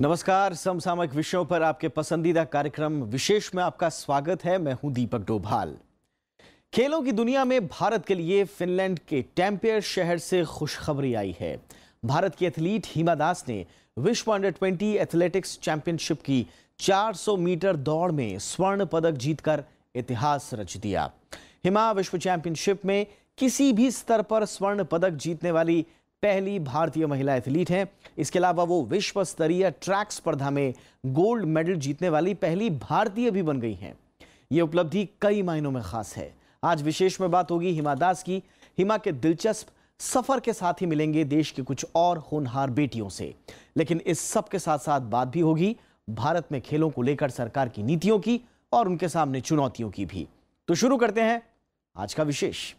नमस्कार, समसामयिक विषयों पर आपके पसंदीदा कार्यक्रम विशेष में आपका स्वागत है। मैं हूं दीपक डोभाल। खेलों की दुनिया में भारत के लिए फिनलैंड के टैम्पेयर शहर से खुशखबरी आई है। भारत की एथलीट हिमा दास ने विश्व अंडर-20 एथलेटिक्स चैंपियनशिप की 400 मीटर दौड़ में स्वर्ण पदक जीतकर इतिहास रच दिया। हिमा विश्व चैंपियनशिप में किसी भी स्तर पर स्वर्ण पदक जीतने वाली पहली भारतीय महिला एथलीट हैं। इसके अलावा वो विश्व स्तरीय ट्रैक स्पर्धा में गोल्ड मेडल जीतने वाली पहली भारतीय भी बन गई हैं। ये उपलब्धि कई मायनों में खास है। आज विशेष में बात होगी हिमा दास की। हिमा के दिलचस्प सफर के साथ ही मिलेंगे देश की कुछ और होनहार बेटियों से, लेकिन इस सब के साथ साथ बात भी होगी भारत में खेलों को लेकर सरकार की नीतियों की और उनके सामने चुनौतियों की भी। तो शुरू करते हैं आज का विशेष।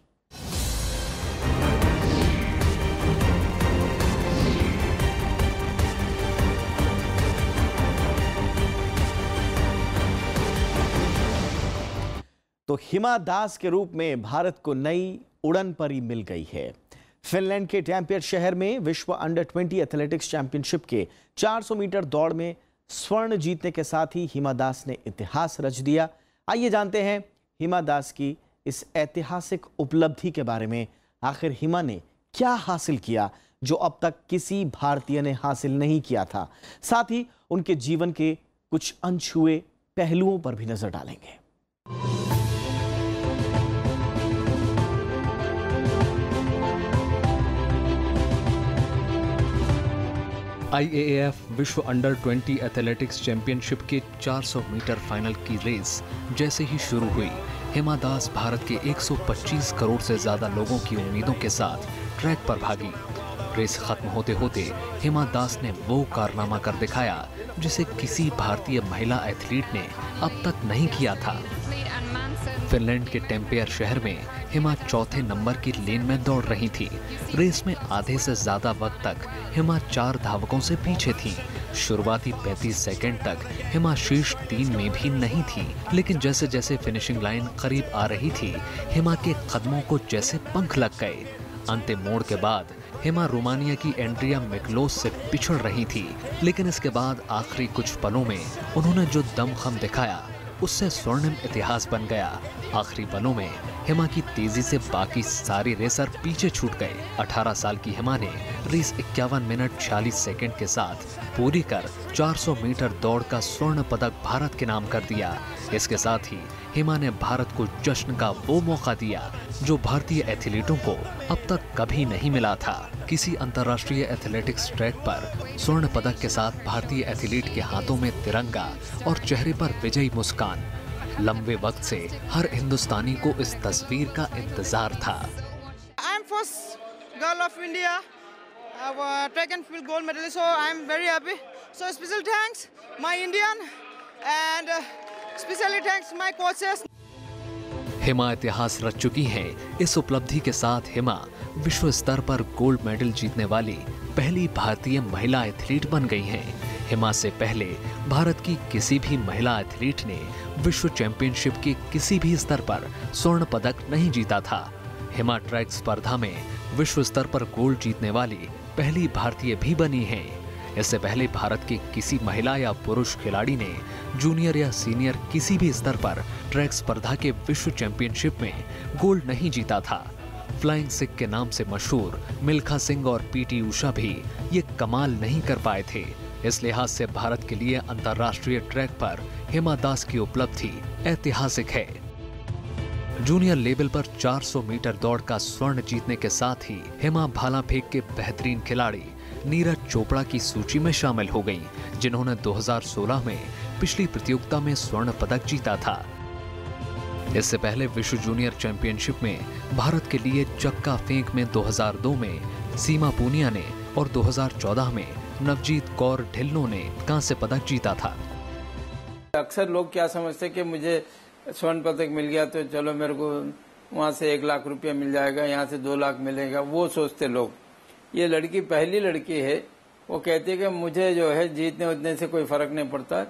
तो हिमा दास के रूप में भारत को नई उड़न परी मिल गई है। फिनलैंड के टैम्पेयर शहर में विश्व अंडर-20 एथलेटिक्स चैंपियनशिप के 400 मीटर दौड़ में स्वर्ण जीतने के साथ ही हिमा दास ने इतिहास रच दिया। आइए जानते हैं हिमा दास की इस ऐतिहासिक उपलब्धि के बारे में। आखिर हिमा ने क्या हासिल किया जो अब तक किसी भारतीय ने हासिल नहीं किया था। साथ ही उनके जीवन के कुछ अनछुए पहलुओं पर भी नजर डालेंगे। IAAF विश्व अंडर-20 एथलेटिक्स चैंपियनशिप के 400 मीटर फाइनल की रेस जैसे ही शुरू हुई, हिमा दास भारत के 125 करोड़ से ज्यादा लोगों की उम्मीदों के साथ ट्रैक पर भागी। रेस खत्म होते होते हिमा दास ने वो कारनामा कर दिखाया जिसे किसी भारतीय महिला एथलीट ने अब तक नहीं किया था। फिनलैंड के टैम्पेयर शहर में हिमा चौथे नंबर की लेन में दौड़ रही थी। रेस में आधे से ज्यादा वक्त तक हिमा 4 धावकों से पीछे थी। शुरुआती 35 सेकंड तक हिमा शीर्ष 3 में भी नहीं थी, लेकिन जैसे जैसे फिनिशिंग लाइन करीब आ रही थी, हिमा के कदमों को जैसे पंख लग गए। अंतिम मोड़ के बाद हिमा रोमानिया की एंड्रिया मिकलोस से पिछड़ रही थी, लेकिन इसके बाद आखिरी कुछ पलों में उन्होंने जो दमखम दिखाया उससे स्वर्णिम इतिहास बन गया। आखिरी पलों में हिमा की तेजी से बाकी सारे रेसर पीछे छूट गए। 18 साल की हिमा ने रेस 51 मिनट 46 सेकंड के साथ पूरी कर 400 मीटर दौड़ का स्वर्ण पदक भारत के नाम कर दिया। इसके साथ ही हिमा ने भारत को जश्न का वो मौका दिया जो भारतीय एथलीटों को अब तक कभी नहीं मिला था। किसी अंतर्राष्ट्रीय एथलेटिक्स ट्रैक पर स्वर्ण पदक के साथ भारतीय एथलीट के हाथों में तिरंगा और चेहरे पर विजयी मुस्कान। लंबे वक्त से हर हिंदुस्तानी को इस तस्वीर का इंतजार था। I am first girl of India, track and field gold medalist, so I am very happy. So special thanks my Indian and specially thanks my coaches. हिमा इतिहास रच चुकी हैं। इस उपलब्धि के साथ हिमा विश्व स्तर पर गोल्ड मेडल जीतने वाली पहली भारतीय महिला एथलीट बन गई हैं। हिमा से पहले भारत की किसी भी महिला एथलीट ने विश्व चैंपियनशिप के किसी भी स्तर पर स्वर्ण पदक नहीं जीता था। हिमा ट्रैक स्पर्धा में विश्व स्तर पर गोल्ड जीतने वाली पहली भारतीय भी बनी हैं। इससे पहले भारत के किसी महिला या पुरुष खिलाड़ी ने जूनियर या सीनियर किसी भी स्तर पर ट्रैक स्पर्धा के विश्व चैंपियनशिप में गोल्ड नहीं जीता था। फ्लाइंग सिख के नाम से मशहूर मिल्खा सिंह और पीटी उषा भी ये कमाल नहीं कर पाए थे। इस लिहाज से भारत के लिए अंतर्राष्ट्रीय ट्रैक पर हिमा दास की उपलब्धि ऐतिहासिक है। जूनियर लेवल पर 400 मीटर दौड़ का स्वर्ण जीतने के साथ ही हिमा भाला फेंक के बेहतरीन खिलाड़ी नीरज चोपड़ा की सूची में शामिल हो गई, जिन्होंने 2016 में पिछली प्रतियोगिता में स्वर्ण पदक जीता था। इससे पहले विश्व जूनियर चैंपियनशिप में भारत के लिए चक्का फेंक में 2002 में सीमा पूनिया ने और 2014 में नवजीत कौर ढिल्लों ने कांस्य पदक जीता था। अक्सर लोग क्या समझते कि मुझे स्वर्ण पदक मिल गया तो चलो मेरे को वहां से 1 लाख रुपया मिल जाएगा, यहाँ से 2 लाख मिलेगा, वो सोचते लोग। ये लड़की पहली लड़की है, वो कहती है कि मुझे जो है जीतने उतने से कोई फर्क नहीं पड़ता,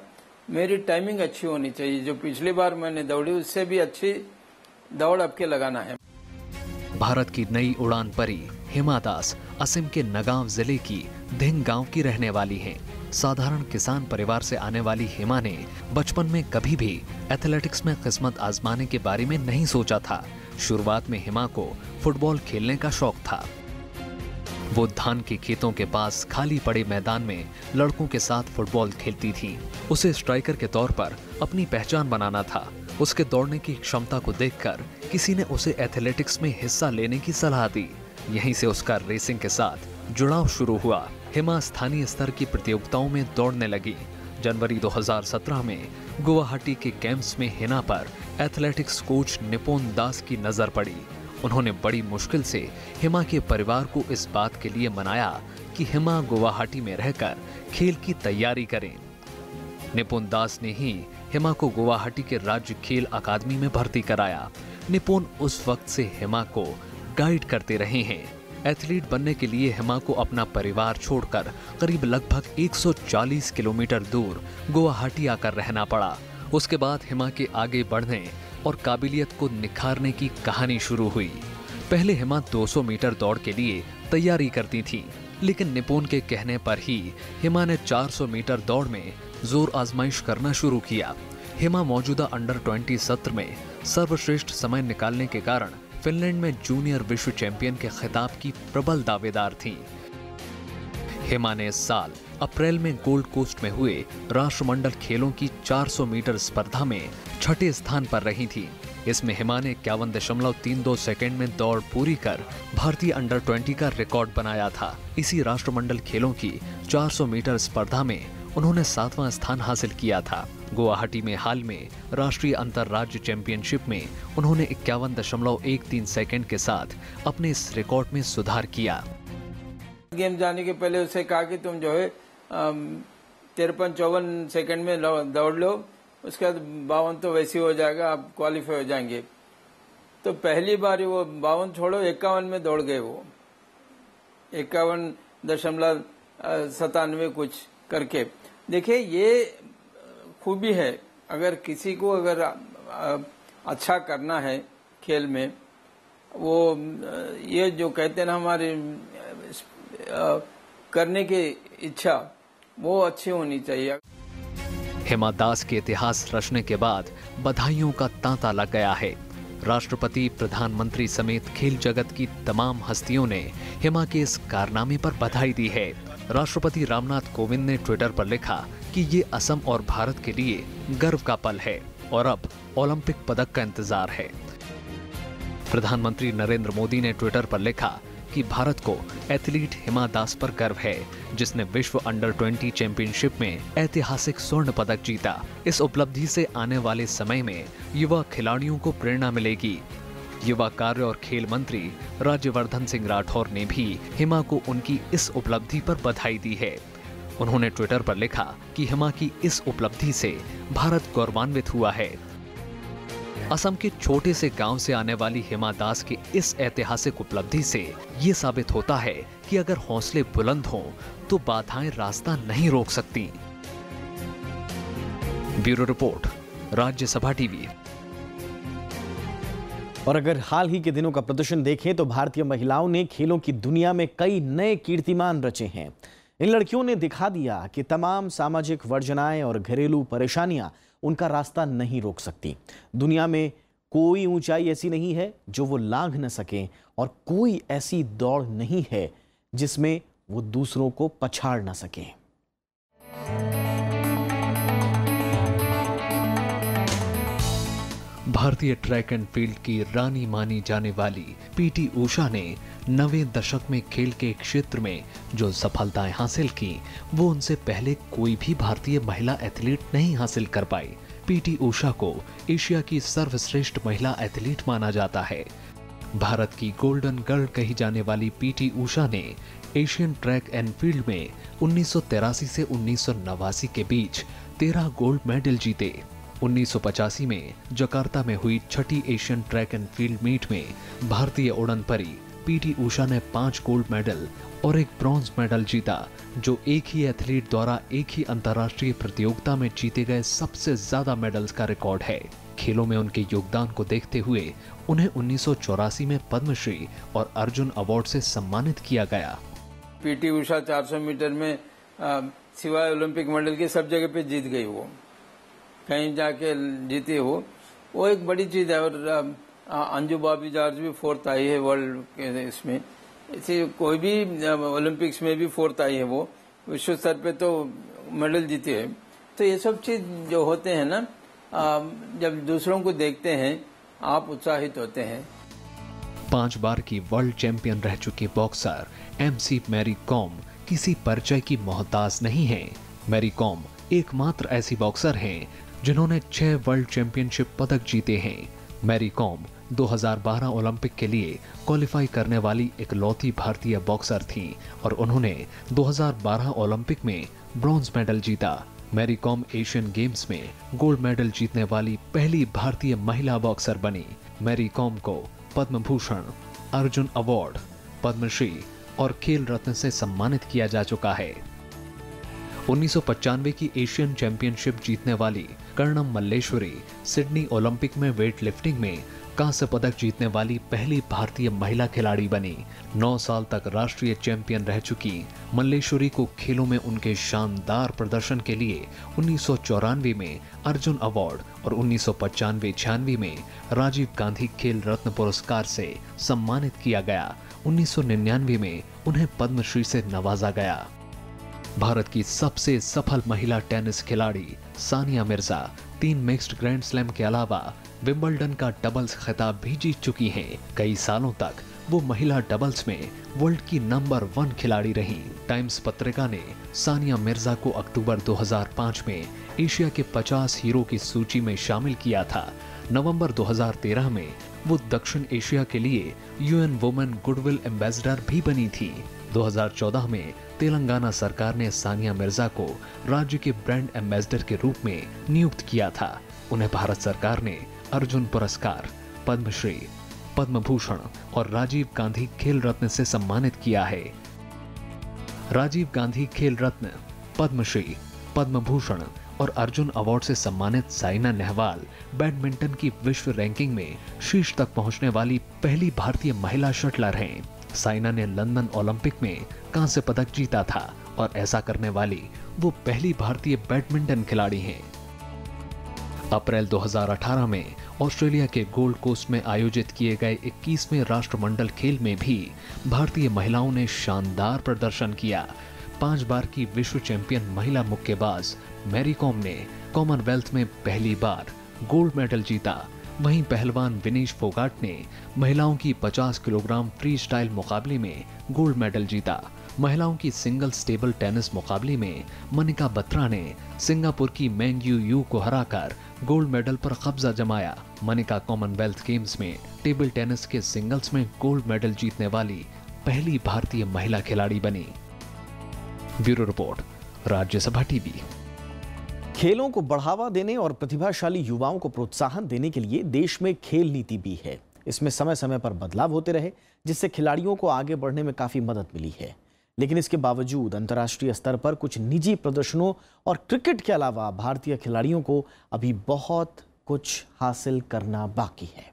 मेरी टाइमिंग अच्छी होनी चाहिए। जो पिछली बार मैंने दौड़ी उससे भी अच्छी दौड़ अब के लगाना है। भारत की नई उड़ान परी हिमा दास असम के नगांव जिले की धिंग गांव की रहने वाली हैं। साधारण किसान परिवार से आने वाली हिमा ने बचपन में कभी भी एथलेटिक्स में किस्मत आजमाने के बारे में नहीं सोचा था। शुरुआत में हिमा को फुटबॉल खेलने का शौक था। वो धान के खेतों के पास खाली पड़े मैदान में लड़कों के साथ फुटबॉल खेलती थी। उसे स्ट्राइकर के तौर पर अपनी पहचान बनाना था। उसके दौड़ने की क्षमता को देखकर किसी ने उसे एथलेटिक्स में हिस्सा लेने की सलाह दी। यहीं से उसका रेसिंग के साथ जुड़ाव शुरू हुआ। हिमा स्थानीय स्तर की प्रतियोगिताओं में दौड़ने लगी। जनवरी 2017 में गुवाहाटी के कैंप्स में हिना पर एथलेटिक्स कोच निपुण दास की नजर पड़ी। उन्होंने बड़ी मुश्किल से हिमा के परिवार को इस बात के लिए मनाया कि हिमा गुवाहाटी में रहकर खेल की तैयारी करें। निपुण दास ने ही हिमा को गुवाहाटी के राज्य खेल अकादमी में भर्ती कराया। निपुण उस वक्त से हिमा को गाइड करते रहे हैं। एथलीट बनने के लिए हिमा को अपना परिवार छोड़कर करीब लगभग 140 किलोमीटर दूर गुवाहाटी आकर रहना पड़ा। उसके बाद हिमा के आगे बढ़ने और काबिलियत को निखारने की कहानी शुरू हुई। पहले हिमा 200 मीटर दौड़ के लिए तैयारी करती थी, लेकिन निपुण के कहने पर ही हिमा ने 400 मीटर दौड़ में जोर आजमाइश करना शुरू किया। हिमा मौजूदा अंडर 20 सत्र में सर्वश्रेष्ठ समय निकालने के कारण फिनलैंड में जूनियर विश्व चैंपियन के खिताब की प्रबल दावेदार थी। हिमा ने इस साल अप्रैल में गोल्ड कोस्ट में हुए राष्ट्रमंडल खेलों की 400 मीटर स्पर्धा में छठे स्थान पर रही थी। इसमें हिमा ने 51.32 सेकंड में दौड़ पूरी कर भारतीय अंडर 20 का रिकॉर्ड बनाया था। इसी राष्ट्रमंडल खेलों की 400 मीटर स्पर्धा में उन्होंने 7वां स्थान हासिल किया था। गुवाहाटी में हाल में राष्ट्रीय अंतरराज्य चैंपियनशिप में उन्होंने 51.13 सेकंड के साथ अपने इस रिकॉर्ड में सुधार किया। गेम जाने के पहले उससे कहा कि तुम जो है 53-54 सेकंड में दौड़ लो, उसके बाद 52 तो वैसे हो जाएगा, आप क्वालिफाई हो जाएंगे। तो पहली बार वो 52 छोड़ो 51 में दौड़ गए। वो 51.97 कुछ करके। देखिए ये खूबी है, अगर किसी को अगर अच्छा करना है खेल में, वो ये जो कहते हैं ना हमारी करने की इच्छा, वो अच्छी होनी चाहिए। हिमा दास के इतिहास रचने के बाद बधाइयों का तांता लग गया है। राष्ट्रपति, प्रधानमंत्री समेत खेल जगत की तमाम हस्तियों ने हिमा के इस कारनामे पर बधाई दी है। राष्ट्रपति रामनाथ कोविंद ने ट्विटर पर लिखा कि ये असम और भारत के लिए गर्व का पल है और अब ओलंपिक पदक का इंतजार है। प्रधानमंत्री नरेंद्र मोदी ने ट्विटर पर लिखा कि भारत को एथलीट हिमा दास पर गर्व है, जिसने विश्व अंडर 20 चैंपियनशिप में ऐतिहासिक स्वर्ण पदक जीता। इस उपलब्धि से आने वाले समय में युवा खिलाड़ियों को प्रेरणा मिलेगी। युवा कार्य और खेल मंत्री राज्यवर्धन सिंह राठौर ने भी हिमा को उनकी इस उपलब्धि पर बधाई दी है। उन्होंने ट्विटर पर लिखा कि हिमा की इस उपलब्धि से भारत गौरवान्वित हुआ है। असम के छोटे से गांव से आने वाली हिमा दास की इस ऐतिहासिक उपलब्धि से ये साबित होता है कि अगर हौसले बुलंद हों तो बाधाएं रास्ता नहीं रोक सकती। Bureau report, Rajya Sabha TV. और अगर हाल ही के दिनों का प्रदर्शन देखें तो भारतीय महिलाओं ने खेलों की दुनिया में कई नए कीर्तिमान रचे हैं। इन लड़कियों ने दिखा दिया कि तमाम सामाजिक वर्जनाएं और घरेलू परेशानियां उनका रास्ता नहीं रोक सकती। दुनिया में कोई ऊंचाई ऐसी नहीं है जो वो लांघ न सकें और कोई ऐसी दौड़ नहीं है जिसमें वो दूसरों को पछाड़ न सकें। भारतीय ट्रैक एंड फील्ड की रानी मानी जाने वाली पीटी ऊषा ने 90 दशक में खेल के क्षेत्र में जो सफलताएं हासिल की, वो उनसे पहले कोई भी भारतीय महिला एथलीट नहीं हासिल कर पाई। पीटी ऊषा को एशिया की सर्वश्रेष्ठ महिला एथलीट माना जाता है। भारत की गोल्डन गर्ल कही जाने वाली पीटी ऊषा ने एशियन ट्रैक एंड फील्ड में 1983 से 1989 के बीच 13 गोल्ड मेडल जीते। 1985 में जकार्ता में हुई छठी Asian track and field meet में भारतीय उड़न परी पीटी ऊषा ने 5 गोल्ड मेडल और 1 ब्रॉन्ज मेडल जीता, जो एक ही एथलीट द्वारा एक ही अंतर्राष्ट्रीय प्रतियोगिता में जीते गए सबसे ज्यादा मेडल्स का रिकॉर्ड है। खेलों में उनके योगदान को देखते हुए उन्हें 1984 में पद्मश्री और अर्जुन अवार्ड से सम्मानित किया गया। पीटी ऊषा 400 मीटर में सिवाय ओलंपिक मेडल के सब जगह पे जीत गई वो, कहीं जाके जीती वो एक बड़ी चीज है। और अंजू बॉबी जॉर्ज भी 4th आई है वर्ल्ड के इसमें, इसी कोई भी ओलंपिक्स में भी 4th आई है वो, विश्व स्तर पे तो मेडल जीती है। तो ये सब चीज जो होते हैं ना, जब दूसरों को देखते हैं आप उत्साहित होते हैं। 5 बार की वर्ल्ड चैंपियन रह चुकी बॉक्सर एमसी मैरी कॉम किसी परिचय की मोहताज नहीं है। मैरी कॉम एकमात्र ऐसी बॉक्सर हैं जिन्होंने 6 वर्ल्ड चैंपियनशिप पदक जीते हैं। मैरी कॉम 2012 ओलंपिक के लिए क्वालिफाई करने वाली इकलौती भारतीय बॉक्सर थीं और उन्होंने 2012 ओलंपिक में ब्रॉन्ज मेडल जीता। मैरी कॉम एशियन गेम्स में गोल्ड मेडल जीतने वाली पहली भारतीय महिला बॉक्सर बनी। मैरी कॉम को पद्म भूषण, अर्जुन अवार्ड, पद्मश्री और खेल रत्न से सम्मानित किया जा चुका है। 1995 की एशियन चैंपियनशिप जीतने वाली कर्णम मल्लेश्वरी सिडनी ओलंपिक में वेट लिफ्टिंग में कांस्य पदक जीतने वाली पहली भारतीय महिला खिलाड़ी बनी। 9 साल तक राष्ट्रीय चैंपियन रह चुकी मल्लेश्वरी को खेलों में उनके शानदार प्रदर्शन के लिए 1994 में अर्जुन अवार्ड और 1995-96 में राजीव गांधी खेल रत्न पुरस्कार से सम्मानित किया गया। 1999 में उन्हें पद्मश्री से नवाजा गया। भारत की सबसे सफल महिला टेनिस खिलाड़ी Sania Mirza 3 mixed grand slam के अलावा विंबलडन का डबल्स खिताब भी जीत चुकी हैं। कई सालों तक वो महिला डबल्स में वर्ल्ड की नंबर 1 खिलाड़ी रहीं। टाइम्स पत्रिका ने सानिया मिर्जा को अक्टूबर 2005 में एशिया के 50 हीरो की सूची में शामिल किया था। नवंबर 2013 में वो दक्षिण एशिया के लिए यूएन वुमेन गुडविल एम्बेसडर भी बनी थी। 2014 में तेलंगाना सरकार ने सानिया मिर्जा को राज्य के ब्रांड एम्बेसडर के रूप में नियुक्त किया था। उन्हें भारत सरकार ने अर्जुन पुरस्कार, पद्मश्री, पद्म भूषण और राजीव गांधी खेल रत्न से सम्मानित किया है। राजीव गांधी खेल रत्न, पद्मश्री, पद्म भूषण और अर्जुन अवार्ड से सम्मानित साइना नेहवाल बैडमिंटन की विश्व रैंकिंग में शीर्ष तक पहुंचने वाली पहली भारतीय महिला शटलर हैं। साइना ने लंदन ओलंपिक में कांस्य पदक जीता था और ऐसा करने वाली वो पहली भारतीय बैडमिंटन खिलाड़ी हैं। अप्रैल 2018 में ऑस्ट्रेलिया के गोल्ड कोस्ट में आयोजित किए गए 21वें राष्ट्रमंडल खेल में भी भारतीय महिलाओं ने शानदार प्रदर्शन किया। 5 बार की विश्व चैंपियन महिला मुक्केबाज मैरी कॉम ने कॉमनवेल्थ में पहली बार गोल्ड मेडल जीता। वहीं पहलवान विनेश फोगाट ने महिलाओं की 50 किलोग्राम फ्री स्टाइल मुकाबले में गोल्ड मेडल जीता। महिलाओं की सिंगल्स टेबल टेनिस मुकाबले में मनिका बत्रा ने सिंगापुर की मेंग यू यू को हराकर गोल्ड मेडल पर कब्जा जमाया। मनिका कॉमनवेल्थ गेम्स में टेबल टेनिस के सिंगल्स में गोल्ड मेडल जीतने वाली पहली भारतीय महिला खिलाड़ी बनी। Bureau report, Rajya Sabha TV. खेलों को बढ़ावा देने और प्रतिभाशाली युवाओं को प्रोत्साहन देने के लिए देश में खेल नीति भी है। इसमें समय समय पर बदलाव होते रहे, जिससे खिलाड़ियों को आगे बढ़ने में काफी मदद मिली है। लेकिन इसके बावजूद अंतर्राष्ट्रीय स्तर पर कुछ निजी प्रदर्शनों और क्रिकेट के अलावा भारतीय खिलाड़ियों को अभी बहुत कुछ हासिल करना बाकी है।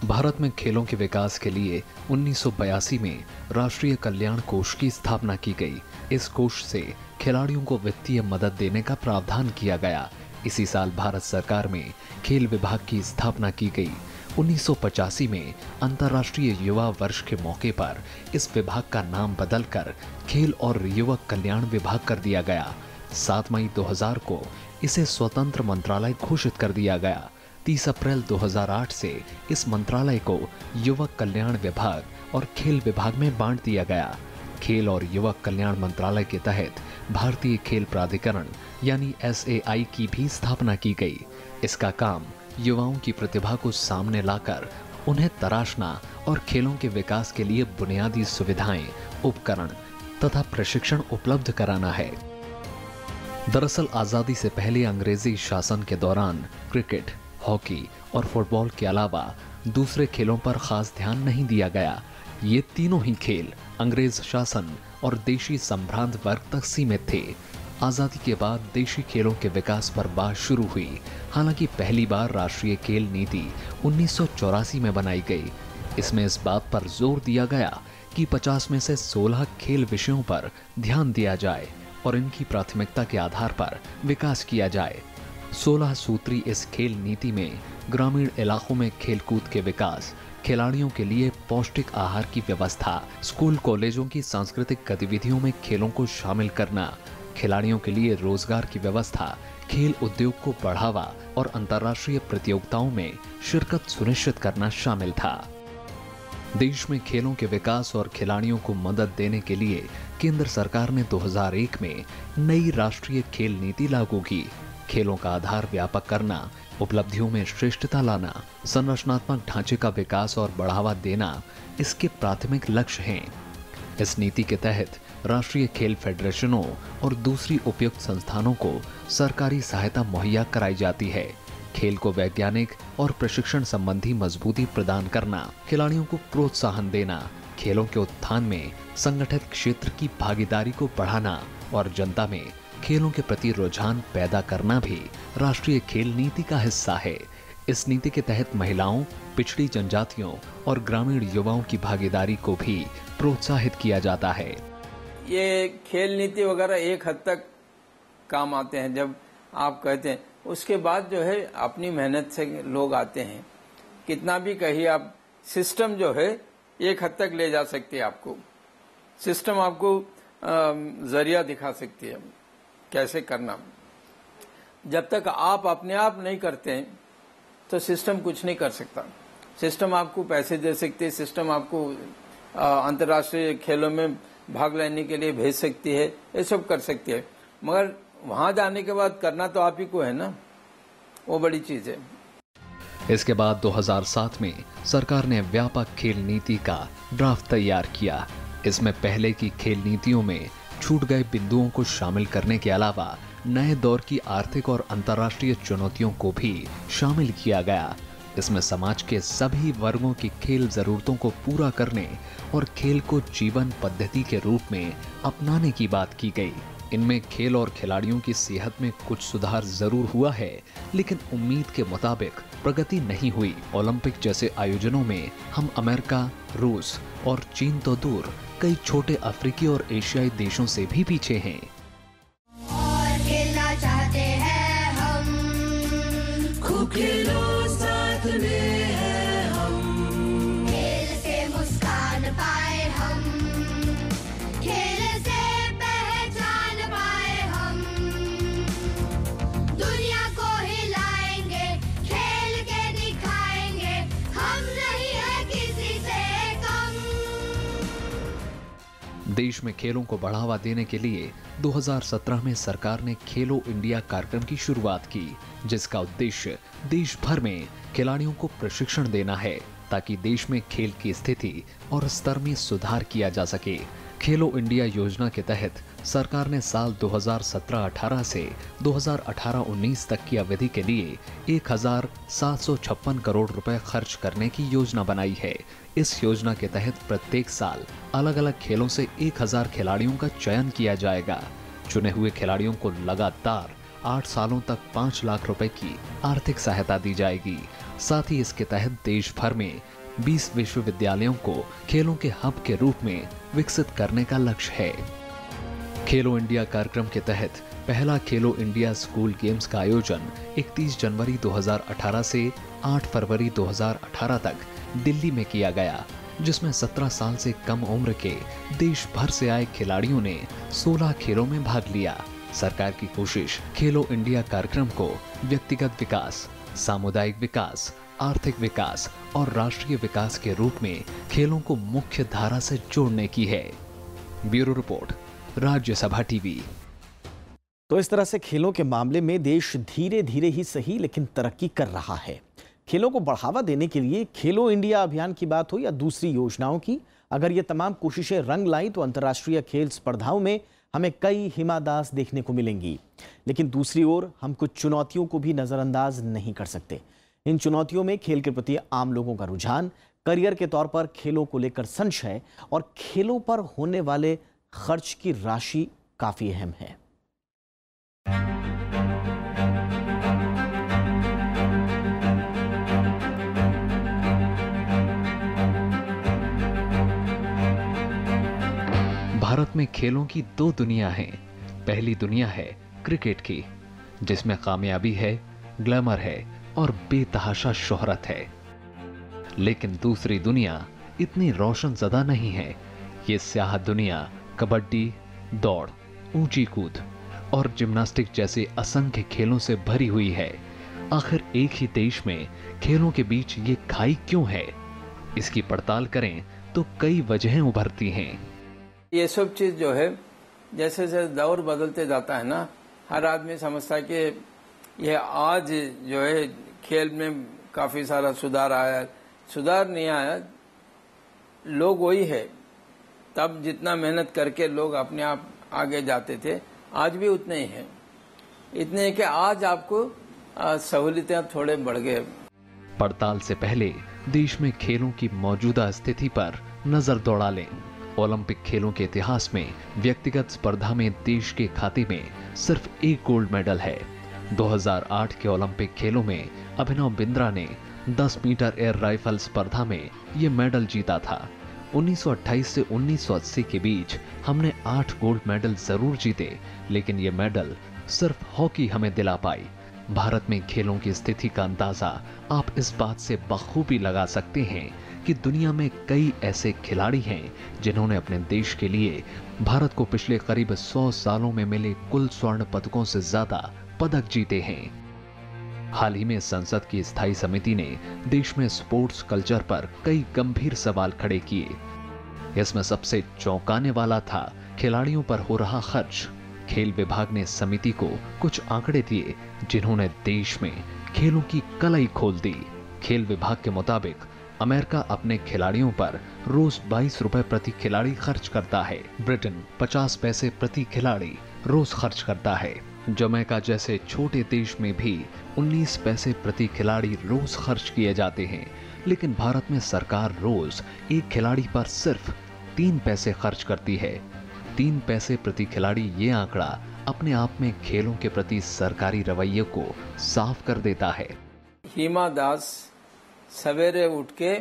भारत में खेलों के विकास के लिए 1982 में राष्ट्रीय कल्याण कोष की स्थापना की गई। इस कोष से खिलाड़ियों को वित्तीय मदद देने का प्रावधान किया गया। इसी साल भारत सरकार में खेल विभाग की स्थापना की गई। 1985 में अंतर्राष्ट्रीय युवा वर्ष के मौके पर इस विभाग का नाम बदलकर खेल और युवक कल्याण विभाग कर दिया गया। 7 मई 2000 को इसे स्वतंत्र मंत्रालय घोषित कर दिया गया। 30 अप्रैल 2008 से इस मंत्रालय को युवक कल्याण विभाग और खेल विभाग में बांट दिया गया। खेल और युवक कल्याण मंत्रालय के तहत भारतीय खेल प्राधिकरण यानी SAI की भी स्थापना की गई। इसका काम युवाओं की प्रतिभा को सामने लाकर उन्हें तराशना और खेलों के विकास के लिए बुनियादी सुविधाएं, उपकरण तथा प्रशिक्षण उपलब्ध कराना है। दरअसल आजादी से पहले अंग्रेजी शासन के दौरान क्रिकेट, हॉकी और फुटबॉल के अलावा दूसरे खेलों पर खास ध्यान नहीं दिया गया। ये तीनों ही खेल अंग्रेज शासन और देशी संभ्रांत वर्ग तक सीमित थे। आजादी के बाद देशी खेलों के विकास पर बात शुरू हुई। हालांकि पहली बार राष्ट्रीय खेल नीति 1984 में बनाई गई। इसमें इस बात पर जोर दिया गया कि 50 में से 16 खेल विषयों पर ध्यान दिया जाए और इनकी प्राथमिकता के आधार पर विकास किया जाए। 16 सूत्री इस खेल नीति में ग्रामीण इलाकों में खेलकूद के विकास, खिलाड़ियों के लिए पौष्टिक आहार की व्यवस्था, स्कूल कॉलेजों की सांस्कृतिक गतिविधियों में खेलों को शामिल करना, खिलाड़ियों के लिए रोजगार की व्यवस्था, खेल उद्योग को बढ़ावा और अंतर्राष्ट्रीय प्रतियोगिताओं में शिरकत सुनिश्चित करना शामिल था। देश में खेलों के विकास और खिलाड़ियों को मदद देने के लिए केंद्र सरकार ने 2001 में नई राष्ट्रीय खेल नीति लागू की। खेलों का आधार व्यापक करना, उपलब्धियों में श्रेष्ठता लाना, संरचनात्मक ढांचे का विकास और बढ़ावा देना इसके प्राथमिक लक्ष्य हैं। इस नीति के तहत राष्ट्रीय खेल फेडरेशनों और दूसरी उपयुक्त संस्थानों को सरकारी सहायता मुहैया कराई जाती है। खेल को वैज्ञानिक और प्रशिक्षण संबंधी मजबूती प्रदान करना, खिलाड़ियों को प्रोत्साहन देना, खेलों के उत्थान में संगठित क्षेत्र की भागीदारी को बढ़ाना और जनता में खेलों के प्रति रुझान पैदा करना भी राष्ट्रीय खेल नीति का हिस्सा है। इस नीति के तहत महिलाओं, पिछड़ी जनजातियों और ग्रामीण युवाओं की भागीदारी को भी प्रोत्साहित किया जाता है। ये खेल नीति वगैरह एक हद तक काम आते हैं जब आप कहते हैं, उसके बाद जो है अपनी मेहनत से लोग आते हैं। कितना भी कहिए आप, सिस्टम जो है एक हद तक ले जा सकती है आपको। सिस्टम आपको जरिया दिखा सकती है कैसे करना। जब तक आप अपने आप नहीं करते हैं तो सिस्टम कुछ नहीं कर सकता। सिस्टम आपको पैसे दे सकती है, सिस्टम आपको अंतर्राष्ट्रीय खेलों में भाग लेने के लिए भेज सकती है, ये सब कर सकती है, मगर वहां जाने के बाद करना तो आप ही को है ना, वो बड़ी चीज है। इसके बाद 2007 में सरकार ने व्यापक खेल नीति का ड्राफ्ट तैयार किया। इसमें पहले की खेल नीतियों में छूट गए बिंदुओं को शामिल करने के अलावा नए दौर की आर्थिक और अंतर्राष्ट्रीय चुनौतियों को भी शामिल किया गया। इसमें समाज के सभी वर्गों की खेल जरूरतों को पूरा करने और खेल को जीवन पद्धति के रूप में अपनाने की बात की गई। इनमें खेल और खिलाड़ियों की सेहत में कुछ सुधार जरूर हुआ है, लेकिन उम्मीद के मुताबिक प्रगति नहीं हुई। ओलंपिक जैसे आयोजनों में हम अमेरिका, रूस और चीन तो दूर, कई छोटे अफ्रीकी और एशियाई देशों से भी पीछे हैं। और खेलना चाहते हैं हम, खूब खेलो साथ में है हम, खेल से मुस्कान पाए हम, खेल से पहचान पाए हम, दुनिया को हिलाएंगे, खेल के दिखाएंगे, हम नहीं है किसी से कम। देश में खेलों को बढ़ावा देने के लिए 2017 में सरकार ने खेलो इंडिया कार्यक्रम की शुरुआत की, जिसका उद्देश्य देश भर में खिलाड़ियों को प्रशिक्षण देना है ताकि देश में खेल की स्थिति और स्तर में सुधार किया जा सके। खेलो इंडिया योजना के तहत सरकार ने साल 2017-18 से 2018-19 तक की अवधि के लिए 1756 करोड़ रुपए खर्च करने की योजना बनाई है। इस योजना के तहत प्रत्येक साल अलग अलग खेलों से 1000 खिलाड़ियों का चयन किया जाएगा। चुने हुए खिलाड़ियों को लगातार 8 सालों तक 5 लाख रुपए की आर्थिक सहायता दी जाएगी। साथ ही इसके तहत देश भर में 20 विश्वविद्यालयों को खेलों के हब के रूप में विकसित करने का लक्ष्य है। खेलो इंडिया कार्यक्रम के तहत पहला खेलो इंडिया स्कूल गेम्स का आयोजन 31 जनवरी 2018 से 8 फरवरी 2018 तक दिल्ली में किया गया, जिसमें 17 साल से कम उम्र के देश भर से आए खिलाड़ियों ने 16 खेलों में भाग लिया। सरकार की कोशिश खेलो इंडिया कार्यक्रम को व्यक्तिगत विकास, सामुदायिक विकास, आर्थिक विकास और राष्ट्रीय विकास के रूप में खेलों को मुख्य धारा से जोड़ने की है। Bureau report, Rajya Sabha TV. तो इस तरह से खेलों के मामले में देश धीरे धीरे ही सही लेकिन तरक्की कर रहा है। खेलों को बढ़ावा देने के लिए खेलो इंडिया अभियान की बात हो या दूसरी योजनाओं की, अगर ये तमाम कोशिशें रंग लाएं तो अंतर्राष्ट्रीय खेल स्पर्धाओं में हमें कई हिमा दास देखने को मिलेंगी। लेकिन दूसरी ओर हम कुछ चुनौतियों को भी नजरअंदाज नहीं कर सकते। इन चुनौतियों में खेल के प्रति आम लोगों का रुझान, करियर के तौर पर खेलों को लेकर संशय और खेलों पर होने वाले खर्च की राशि काफी अहम है। भारत में खेलों की दो दुनिया हैं। पहली दुनिया है क्रिकेट की, जिसमें कामयाबी है, ग्लैमर है और बेतहाशा शोहरत है। लेकिन दूसरी दुनिया इतनी रोशन ज़दा नहीं है। ये स्याह दुनिया कबड्डी, दौड़, ऊंची कूद और जिम्नास्टिक जैसे असंख्य खेलों से भरी हुई है। आखिर एक ही देश में खेलों के बीच ये खाई क्यों है? इसकी पड़ताल करें तो कई वजहें उभरती हैं। ये सब चीज जो है, जैसे जैसे दौर बदलते जाता है ना, हर आदमी समझता है कि ये आज जो है खेल में काफी सारा सुधार आया। सुधार नहीं आया, लोग वही है। तब जितना मेहनत करके लोग अपने आप आगे जाते थे, आज भी उतने ही हैं। इतने है कि आज आपको सहूलियतें थोड़े बढ़ गए। पड़ताल से पहले देश में खेलों की मौजूदा स्थिति पर नजर दौड़ा लें। ओलंपिक खेलों के इतिहास में व्यक्तिगत स्पर्धा में देश के खाते में सिर्फ एक गोल्ड मेडल है। 2008 के ओलंपिक खेलों में अभिनव बिंद्रा ने 10 मीटर एयर राइफल स्पर्धा में ये मेडल जीता था। 1928 से 1980 के बीच हमने 8 गोल्ड मेडल जरूर जीते, लेकिन ये मेडल सिर्फ हॉकी हमें दिला पाई। भारत में खेलों की स्थिति का अंदाजा आप इस बात से बखूबी लगा सकते हैं कि दुनिया में कई ऐसे खिलाड़ी हैं जिन्होंने अपने देश के लिए भारत को पिछले करीब 100 सालों में मिले कुल स्वर्ण पदकों से ज्यादा पदक जीते हैं। हाल ही में संसद की स्थायी समिति ने देश में स्पोर्ट्स कल्चर पर कई गंभीर सवाल खड़े किए। इसमें सबसे चौंकाने वाला था खिलाड़ियों पर हो रहा खर्च। खेल विभाग ने समिति को कुछ आंकड़े दिए जिन्होंने देश में खेलों की कलाई खोल दी। खेल विभाग के मुताबिक अमेरिका अपने खिलाड़ियों पर रोज 22 रुपए प्रति खिलाड़ी खर्च करता है। ब्रिटेन 50 पैसे प्रति खिलाड़ी रोज खर्च करता है। जमैका जैसे छोटे देश में भी 19 पैसे प्रति खिलाड़ी रोज खर्च किए जाते हैं, लेकिन भारत में सरकार रोज एक खिलाड़ी पर सिर्फ 3 पैसे खर्च करती है। 3 पैसे प्रति खिलाड़ी, ये आंकड़ा अपने आप में खेलों के प्रति सरकारी रवैये को साफ कर देता है। हिमा दास सवेरे उठ के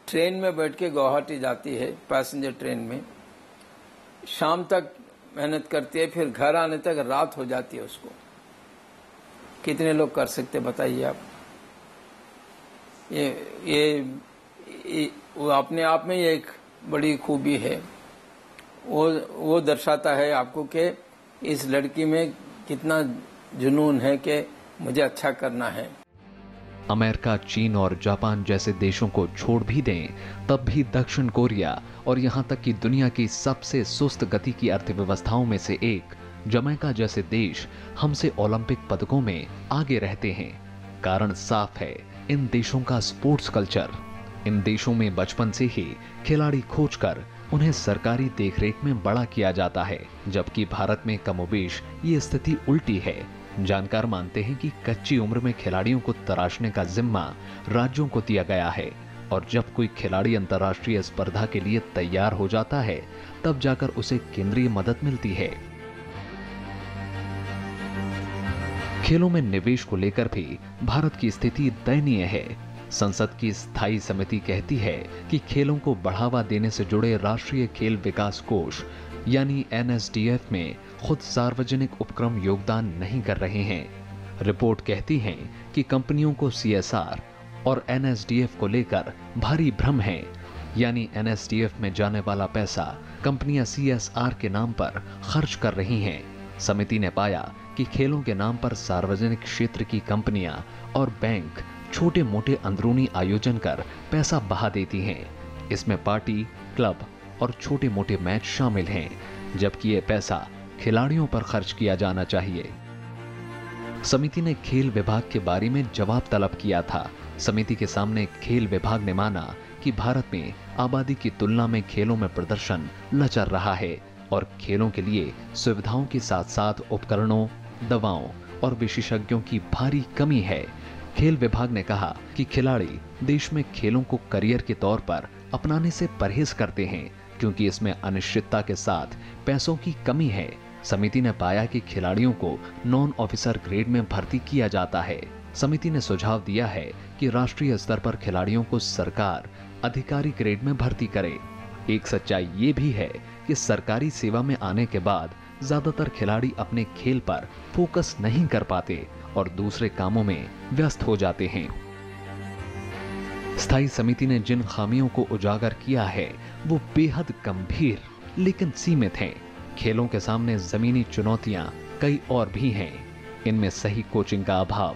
ट्रेन में बैठ के गुवाहाटी जाती है, पैसेंजर ट्रेन में, शाम तक मेहनत करती है, फिर घर आने तक रात हो जाती है उसको। कितने लोग कर सकते बताइए आप? ये वो अपने आप में एक बड़ी खूबी है। वो दर्शाता है आपको कि इस लड़की में कितना जुनून है कि मुझे अच्छा करना है। अमेरिका, चीन और जापान जैसे देशों को छोड़ भी दें, तब भी दक्षिण कोरिया और यहां तक कि दुनिया की सबसे सुस्त गति की अर्थव्यवस्थाओं में से एक जमैका जैसे देश हमसे ओलंपिक पदकों में आगे रहते हैं। कारण साफ है, इन देशों का स्पोर्ट्स कल्चर। इन देशों में बचपन से ही खिलाड़ी खोजकर उन्हें सरकारी देखरेख में बड़ा किया जाता है, जबकि भारत में कमोबेश ये स्थिति उल्टी है। जानकार मानते हैं कि कच्ची उम्र में खिलाड़ियों को तराशने का जिम्मा राज्यों को दिया गया है, और जब कोई खिलाड़ी अंतर्राष्ट्रीय स्पर्धा के लिए तैयार हो जाता है, तब जाकर उसे केंद्रीय मदद मिलती है। खेलों में निवेश को लेकर भी भारत की स्थिति दयनीय है। संसद की स्थायी समिति कहती है कि खेलों को बढ़ावा देने से जुड़े राष्ट्रीय खेल विकास कोष यानी NSDF में खुद सार्वजनिक उपक्रम योगदान नहीं कर रहे हैं। रिपोर्ट कहती है कि कंपनियों को CSR और NSDF को लेकर भारी भ्रम है, यानी NSDF में जाने वाला पैसा कंपनियां CSR के नाम पर खर्च कर रही हैं। समिति ने पाया कि खेलों के नाम पर सार्वजनिक क्षेत्र की कंपनियां और बैंक छोटे मोटे अंदरूनी आयोजन कर पैसा बहा देती हैं। इसमें पार्टी, क्लब और छोटे मोटे मैच शामिल हैं, जबकि ये पैसा खिलाड़ियों पर खर्च किया जाना चाहिए। समिति ने खेल विभाग के बारे में जवाब तलब किया था। समिति के सामने खेल विभाग ने माना कि भारत में आबादी की तुलना में खेलों में प्रदर्शन लचर रहा है और खेलों के लिए सुविधाओं के साथ साथ उपकरणों, दवाओं और विशेषज्ञों की भारी कमी है। खेल विभाग ने कहा कि खिलाड़ी देश में खेलों को करियर के तौर पर अपनाने से परहेज करते हैं, क्योंकि इसमें अनिश्चितता के साथ पैसों की कमी है। समिति ने पाया कि खिलाड़ियों को नॉन ऑफिसर ग्रेड में भर्ती किया जाता है। समिति ने सुझाव दिया है कि राष्ट्रीय स्तर पर खिलाड़ियों को सरकार अधिकारी ग्रेड में भर्ती करे। एक सच्चाई ये भी है कि कि सरकारी सेवा में आने के बाद ज्यादातर खिलाड़ी अपने खेल पर फोकस नहीं कर पाते और दूसरे कामों में व्यस्त हो जाते हैं। स्थायी समिति ने जिन खामियों को उजागर किया है वो बेहद गंभीर लेकिन सीमित हैं। खेलों के सामने जमीनी चुनौतियां कई और भी हैं। इनमें सही कोचिंग का अभाव,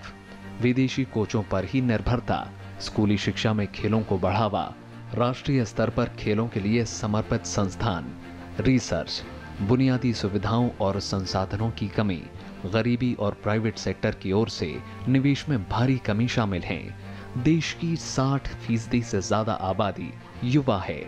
विदेशी कोचों पर ही निर्भरता, स्कूली शिक्षा में खेलों को बढ़ावा, राष्ट्रीय स्तर पर खेलों के लिए समर्पित संस्थान, रिसर्च, बुनियादी सुविधाओं और संसाधनों की कमी, गरीबी और प्राइवेट सेक्टर की ओर से निवेश में भारी कमी शामिल है। देश की 60% से ज्यादा आबादी युवा है।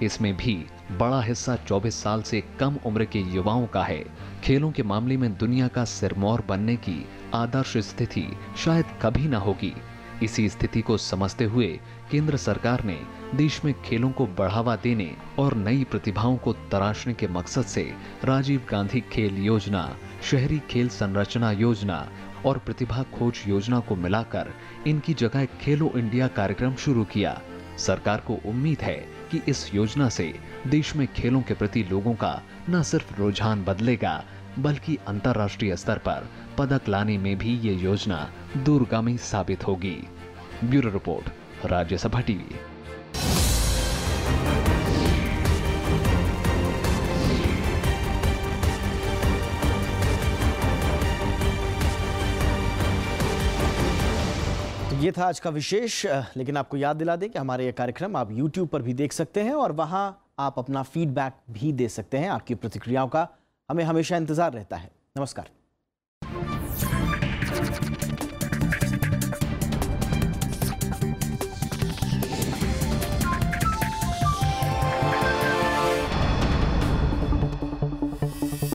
इसमें भी बड़ा हिस्सा 24 साल से कम उम्र के युवाओं का है। खेलों के मामले में दुनिया का सिरमौर बनने की आदर्श स्थिति शायद कभी ना होगी। इसी स्थिति को समझते हुए केंद्र सरकार ने देश में खेलों को बढ़ावा देने और नई प्रतिभाओं को तराशने के मकसद से राजीव गांधी खेल योजना, शहरी खेल संरचना योजना और प्रतिभा खोज योजना को मिलाकर इनकी जगह खेलो इंडिया कार्यक्रम शुरू किया। सरकार को उम्मीद है कि इस योजना से देश में खेलों के प्रति लोगों का न सिर्फ रुझान बदलेगा बल्कि अंतर्राष्ट्रीय स्तर पर पदक लाने में भी ये योजना दूरगामी साबित होगी। Bureau report, Rajya Sabha TV. ये था आज का विशेष, लेकिन आपको याद दिला दें कि हमारे ये कार्यक्रम आप YouTube पर भी देख सकते हैं और वहां आप अपना फीडबैक भी दे सकते हैं। आपकी प्रतिक्रियाओं का हमें हमेशा इंतजार रहता है। नमस्कार।